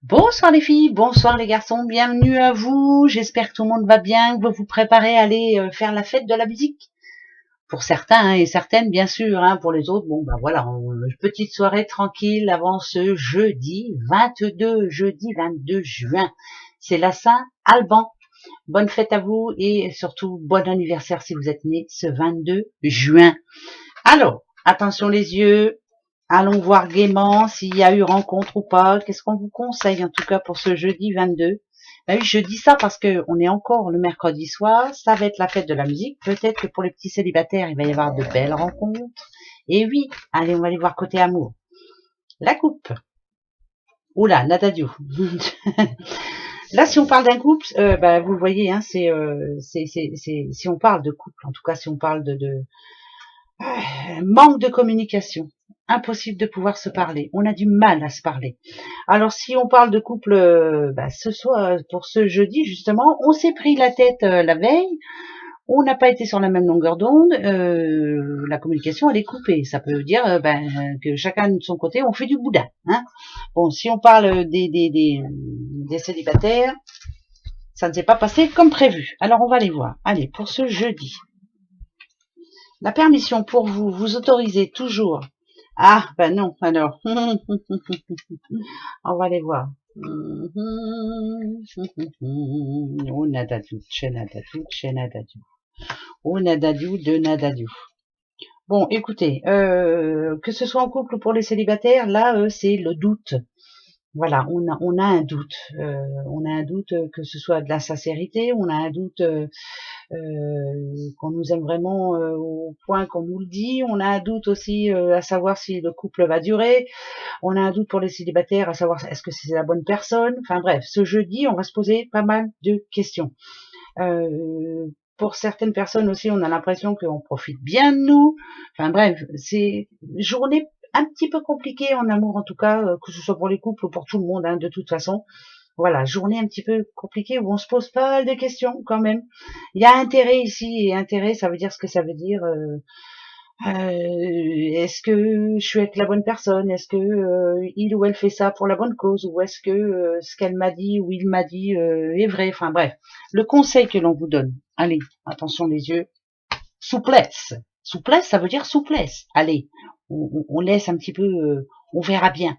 Bonsoir les filles, bonsoir les garçons, bienvenue à vous. J'espère que tout le monde va bien, que vous vous préparez à aller faire la fête de la musique. Pour certains et certaines, bien sûr. Pour les autres, bon bah voilà, une petite soirée tranquille avant ce jeudi 22 juin. C'est la Saint-Alban. Bonne fête à vous et surtout bon anniversaire si vous êtes né ce 22 juin. Alors, attention les yeux. Allons voir gaiement s'il y a eu rencontre ou pas. Qu'est-ce qu'on vous conseille en tout cas pour ce jeudi 22? Ben oui, je dis ça parce que on est encore le mercredi soir. Ça va être la fête de la musique. Peut-être que pour les petits célibataires, il va y avoir de belles rencontres. Et oui, allez, on va aller voir côté amour. La coupe. Oula, Natadiou. Là, si on parle d'un couple, vous le voyez, si on parle de couple, en tout cas, si on parle de manque de communication, impossible de pouvoir se parler. On a du mal à se parler. Alors si on parle de couple, ce soir, pour ce jeudi justement, on s'est pris la tête la veille. On n'a pas été sur la même longueur d'onde. La communication elle est coupée. Ça peut dire que chacun de son côté on fait du boudin. Bon, si on parle des célibataires, ça ne s'est pas passé comme prévu. Alors on va les voir. Allez, pour ce jeudi. La permission pour vous, vous autorisez toujours. Ah, ben non, alors. On va les voir. Oh, nadadou, tchenadadou, tchenadadou. Oh, nadadou, de nadadou. Bon, écoutez, que ce soit en couple ou pour les célibataires, là, c'est le doute. Voilà, on a un doute. On a un doute que ce soit de la sincérité, on a un doute qu'on nous aime vraiment au point qu'on nous le dit. On a un doute aussi à savoir si le couple va durer. On a un doute pour les célibataires à savoir est-ce que c'est la bonne personne. Enfin bref, ce jeudi, on va se poser pas mal de questions. Pour certaines personnes aussi, on a l'impression qu'on profite bien de nous. Enfin bref, c'est une journée un petit peu compliquée en amour en tout cas, que ce soit pour les couples ou pour tout le monde, de toute façon. Voilà, journée un petit peu compliquée où on se pose pas mal de questions quand même. Il y a intérêt ici, et intérêt, ça veut dire ce que ça veut dire. Est-ce que je suis avec la bonne personne? Est-ce que il ou elle fait ça pour la bonne cause? Ou est-ce que ce qu'elle m'a dit ou il m'a dit est vrai? Enfin bref, le conseil que l'on vous donne. Allez, attention les yeux. Souplesse. Souplesse, ça veut dire souplesse. Allez, on laisse un petit peu, on verra bien.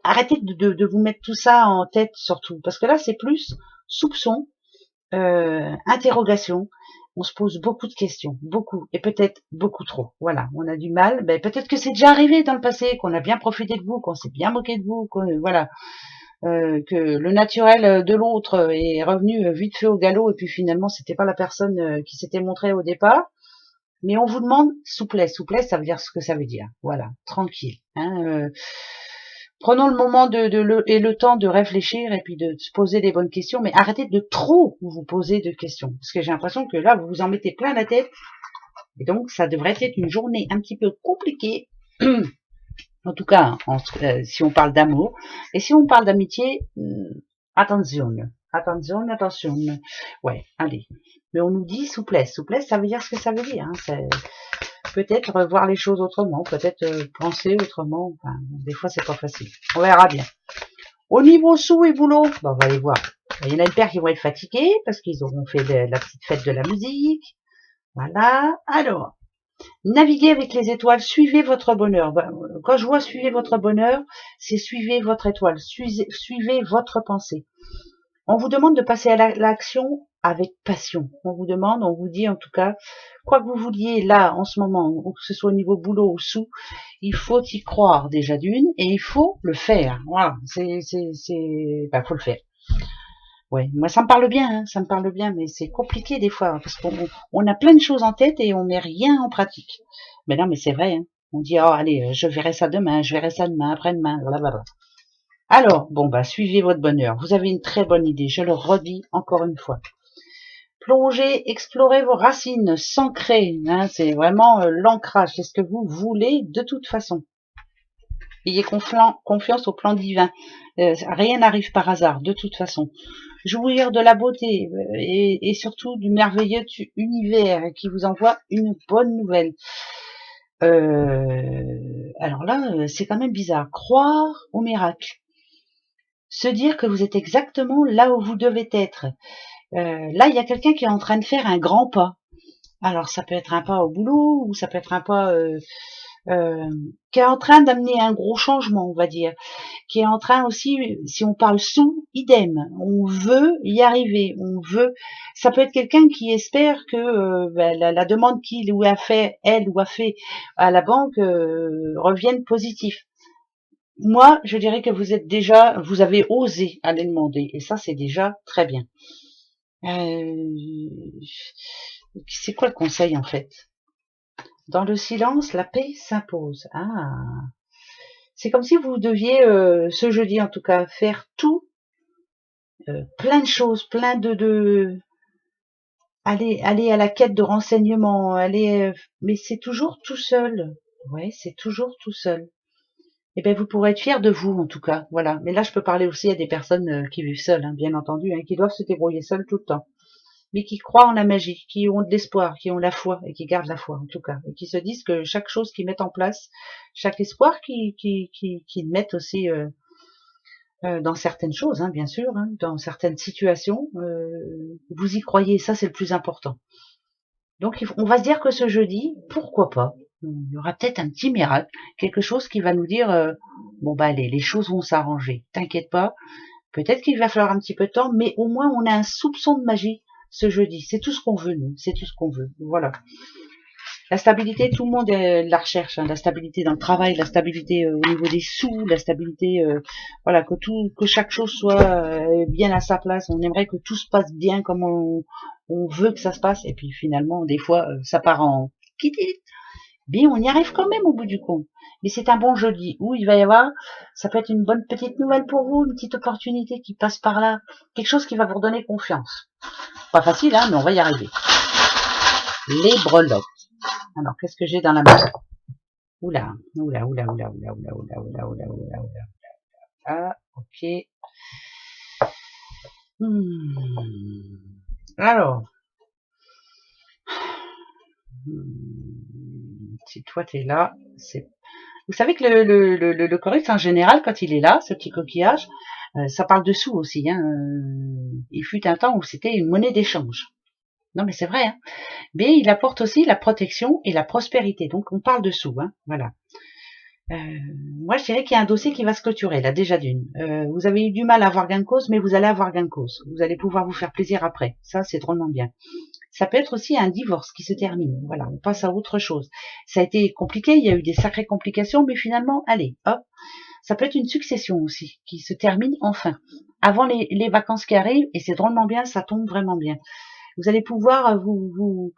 Arrêtez de vous mettre tout ça en tête surtout, parce que là c'est plus soupçon, interrogation. On se pose beaucoup de questions, beaucoup, et peut-être beaucoup trop. Voilà, on a du mal. Peut-être que c'est déjà arrivé dans le passé, qu'on a bien profité de vous, qu'on s'est bien moqué de vous, voilà, que le naturel de l'autre est revenu vite fait au galop, et puis finalement c'était pas la personne qui s'était montrée au départ. Mais on vous demande souplesse. Souplesse, ça veut dire ce que ça veut dire. Voilà, tranquille. Prenons le moment et le temps de réfléchir et puis de se poser les bonnes questions, mais arrêtez de trop vous poser de questions. Parce que j'ai l'impression que là, vous vous en mettez plein la tête. Et donc, ça devrait être une journée un petit peu compliquée. En tout cas, si on parle d'amour. Et si on parle d'amitié, attention. Attention, attention. Ouais, allez. Mais on nous dit souplesse. Souplesse, ça veut dire ce que ça veut dire. Peut-être voir les choses autrement, peut-être penser autrement. Enfin, des fois, c'est pas facile. On verra bien. Au niveau sous et boulot, on va aller voir. Il y en a une paire qui vont être fatigués parce qu'ils auront fait la petite fête de la musique. Voilà. Alors, naviguez avec les étoiles, suivez votre bonheur. Quand je vois suivez votre bonheur, c'est suivez votre étoile, suivez votre pensée. On vous demande de passer à l'action avec passion. On vous dit en tout cas, quoi que vous vouliez là en ce moment, que ce soit au niveau boulot ou sous, il faut y croire déjà d'une et il faut le faire. Voilà, faut le faire. Ouais, moi ça me parle bien, ça me parle bien, mais c'est compliqué des fois parce qu'on a plein de choses en tête et on met rien en pratique. Mais non, mais c'est vrai. On dit oh allez, je verrai ça demain, après-demain, blablabla. Alors, bon, suivez votre bonheur. Vous avez une très bonne idée, je le redis encore une fois. Plongez, explorez vos racines, s'ancrer, c'est vraiment l'ancrage, c'est ce que vous voulez de toute façon. Ayez confiance au plan divin, rien n'arrive par hasard, de toute façon. Jouir de la beauté et surtout du merveilleux univers qui vous envoie une bonne nouvelle. Alors là, c'est quand même bizarre. Croire au miracle. se dire que vous êtes exactement là où vous devez être. Là, il y a quelqu'un qui est en train de faire un grand pas. Alors, ça peut être un pas au boulot, ou ça peut être un pas qui est en train d'amener un gros changement, on va dire. Qui est en train aussi, si on parle sous, idem. On veut y arriver, on veut. Ça peut être quelqu'un qui espère que la demande qu'il ou a fait, elle ou a fait à la banque revienne positif. Moi, je dirais que vous avez osé aller demander, et ça, c'est déjà très bien. C'est quoi le conseil en fait? Dans le silence, la paix s'impose. Ah, c'est comme si vous deviez, ce jeudi en tout cas, faire tout, plein de choses, aller à la quête de renseignements, mais c'est toujours tout seul. Ouais, c'est toujours tout seul. Eh bien, vous pourrez être fiers de vous, en tout cas. Voilà. Mais là, je peux parler aussi à des personnes qui vivent seules, hein, bien entendu, hein, qui doivent se débrouiller seules tout le temps, mais qui croient en la magie, qui ont de l'espoir, qui ont la foi, et qui gardent la foi, en tout cas, et qui se disent que chaque chose qu'ils mettent en place, chaque espoir qu'ils mettent aussi dans certaines choses, hein, bien sûr, hein, dans certaines situations, vous y croyez, ça c'est le plus important. Donc on va se dire que ce jeudi, pourquoi pas, il y aura peut-être un petit miracle, quelque chose qui va nous dire bon bah allez, les choses vont s'arranger, t'inquiète pas, peut-être qu'il va falloir un petit peu de temps, mais au moins on a un soupçon de magie ce jeudi, c'est tout ce qu'on veut nous, c'est tout ce qu'on veut, voilà. La stabilité, tout le monde la recherche, hein, la stabilité dans le travail, la stabilité au niveau des sous, la stabilité, voilà, que chaque chose soit bien à sa place. On aimerait que tout se passe bien comme on veut que ça se passe, et puis finalement, des fois, ça part en kitty. Mais on y arrive quand même au bout du compte. Mais c'est un bon jeudi où il va y avoir, ça peut être une bonne petite nouvelle pour vous, une petite opportunité qui passe par là, quelque chose qui va vous redonner confiance. Pas facile, hein, mais on va y arriver. Les breloques. Alors, qu'est-ce que j'ai dans la main? Oula, oula, oula, oula, oula, oula, oula, oula, oula, oula, oula. Ah, ok. Alors, si toi t'es là, c'est. Vous savez que le chorus en général, quand il est là, ce petit coquillage, ça parle de sous aussi. Hein. Il fut un temps où c'était une monnaie d'échange. Non, mais c'est vrai. Hein. Mais il apporte aussi la protection et la prospérité. Donc on parle de sous. Hein. Voilà. Moi, je dirais qu'il y a un dossier qui va se clôturer, là, déjà d'une. Vous avez eu du mal à avoir gain de cause, mais vous allez avoir gain de cause. Vous allez pouvoir vous faire plaisir après. Ça, c'est drôlement bien. Ça peut être aussi un divorce qui se termine. Voilà, on passe à autre chose. Ça a été compliqué, il y a eu des sacrées complications, mais finalement, allez, hop. Ça peut être une succession aussi, qui se termine enfin. Avant les vacances qui arrivent, et c'est drôlement bien, ça tombe vraiment bien. Vous allez pouvoir vous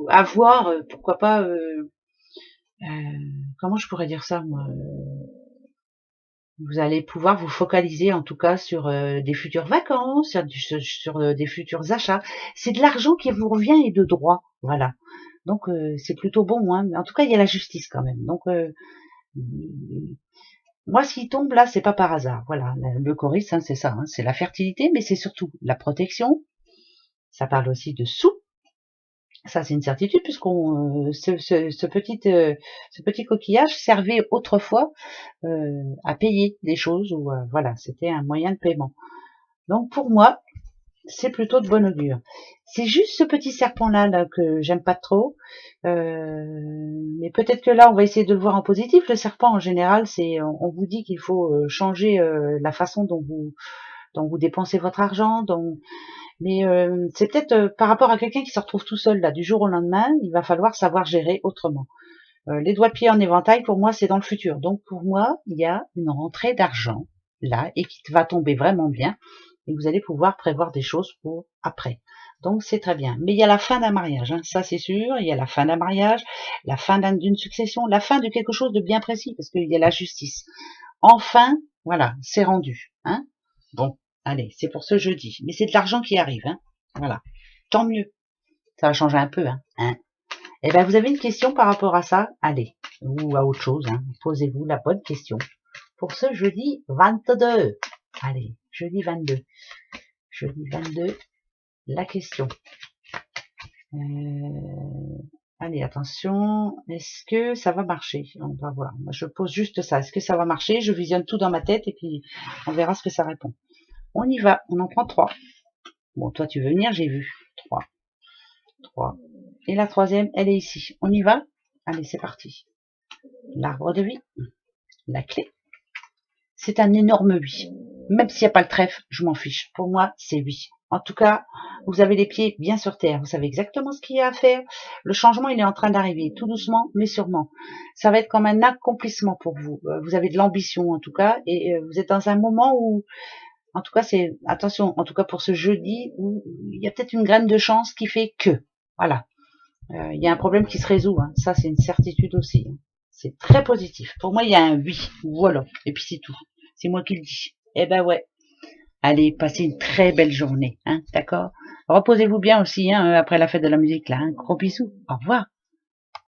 avoir, pourquoi pas, comment je pourrais dire ça, moi, vous allez pouvoir vous focaliser en tout cas sur des futures vacances, sur des futurs achats. C'est de l'argent qui vous revient et de droit, voilà. Donc c'est plutôt bon, hein. Mais en tout cas il y a la justice quand même. Donc moi s'il tombe là, c'est pas par hasard. Voilà, le choris, hein, c'est ça, hein, c'est la fertilité, mais c'est surtout la protection. Ça parle aussi de sous. Ça, c'est une certitude puisqu'on ce petit coquillage servait autrefois à payer des choses ou voilà, c'était un moyen de paiement. Donc pour moi, c'est plutôt de bon augure. C'est juste ce petit serpent là que j'aime pas trop, mais peut-être que là on va essayer de le voir en positif. Le serpent en général, c'est on vous dit qu'il faut changer la façon dont vous dépensez votre argent, mais c'est peut-être par rapport à quelqu'un qui se retrouve tout seul là du jour au lendemain, il va falloir savoir gérer autrement. Les doigts de pied en éventail, pour moi, c'est dans le futur. Donc pour moi, il y a une rentrée d'argent là et qui va tomber vraiment bien et vous allez pouvoir prévoir des choses pour après. Donc c'est très bien. Mais il y a la fin d'un mariage, hein, ça c'est sûr. Il y a la fin d'un mariage, la fin d'une succession, la fin de quelque chose de bien précis parce qu'il y a la justice. Enfin, voilà, c'est rendu. Hein. Bon, allez, c'est pour ce jeudi. Mais c'est de l'argent qui arrive. Hein. Voilà, tant mieux. Ça va changer un peu. Hein. Eh bien, vous avez une question par rapport à ça? Allez, ou à autre chose, hein. Posez-vous la bonne question pour ce jeudi 22. Allez, jeudi 22. Jeudi 22, la question. Allez, attention, est-ce que ça va marcher? On va voir. Moi, je pose juste ça. Est-ce que ça va marcher? Je visionne tout dans ma tête et puis on verra ce que ça répond. On y va, on en prend 3. Bon, toi, tu veux venir, j'ai vu. 3. 3. Et la troisième, elle est ici. On y va? Allez, c'est parti. L'arbre de vie. La clé. C'est un énorme oui. Même s'il n'y a pas le trèfle, je m'en fiche. Pour moi, c'est oui. En tout cas, vous avez les pieds bien sur terre. Vous savez exactement ce qu'il y a à faire. Le changement, il est en train d'arriver, tout doucement, mais sûrement. Ça va être comme un accomplissement pour vous. Vous avez de l'ambition, en tout cas, et vous êtes dans un moment où, en tout cas, c'est, attention, en tout cas pour ce jeudi, où il y a peut-être une graine de chance qui fait que, voilà. Il y a un problème qui se résout. Hein. Ça, c'est une certitude aussi. Hein. C'est très positif. Pour moi, il y a un oui. Voilà. Et puis c'est tout. C'est moi qui le dis. Eh ben ouais. Allez, passez une très belle journée. Hein, d'accord? Reposez-vous bien aussi hein, après la fête de la musique. Là, hein. Gros bisous. Au revoir.